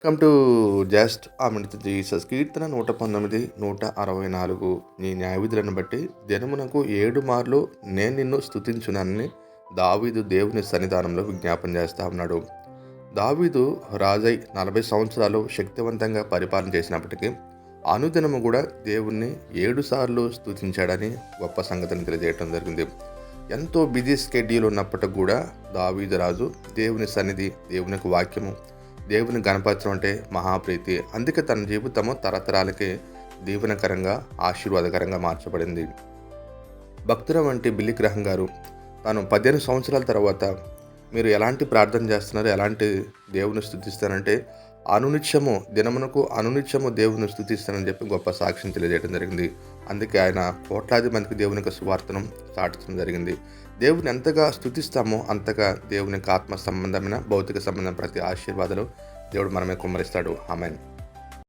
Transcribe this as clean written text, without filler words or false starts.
Come to just ఆ minute Jesus. కీర్తన 119, 164. నీ న్యాయవిధులను బట్టి దినమునకు 7 మార్లు నేను నిన్ను స్తుతించునని దావీదు దేవుని సన్నిధానంలో విజ్ఞాపన చేస్తా ఉన్నాడు. దావీదు రాజై 40 సంవత్సరాలు శక్తివంతంగా పరిపాలన చేసినప్పటికీ అనుదినము కూడా దేవుణ్ణి 7 సార్లు స్తుతించాడని గొప్ప సంగతిని తెలియజేయడం జరిగింది. ఎంతో బిజీ స్కెడ్యూల్ ఉన్నప్పటికి కూడా దావీదు రాజు దేవుని సన్నిధి, దేవుని వాక్యము, దేవుని గణపరచడం అంటే మహాప్రీతి. అందుకే తన జీవితము తరతరాలకే దీవెనకరంగా, ఆశీర్వాదకరంగా మార్చబడింది. భక్తుల వంటి బిల్లీ గ్రహం గారు తాను 15 సంవత్సరాల తర్వాత మీరు ఎలాంటి ప్రార్థన చేస్తున్నారు, ఎలాంటి దేవుని స్తుతిస్తానంటే దినమునకు అనునిత్యము దేవుని స్తుతిస్తానని చెప్పి గొప్ప సాక్ష్యం తెలియజేయడం జరిగింది. అందుకే ఆయన కోట్లాది మందికి దేవుని యొక్క సువార్తను చాటడం జరిగింది. దేవుని ఎంతగా స్తుతిస్తామో అంతగా దేవుని యొక్క ఆత్మ సంబంధమైన, భౌతిక సంబంధమైన ప్రతి ఆశీర్వాదాలు దేవుడు మనమే కుమ్మరిస్తాడు. ఆమేన్.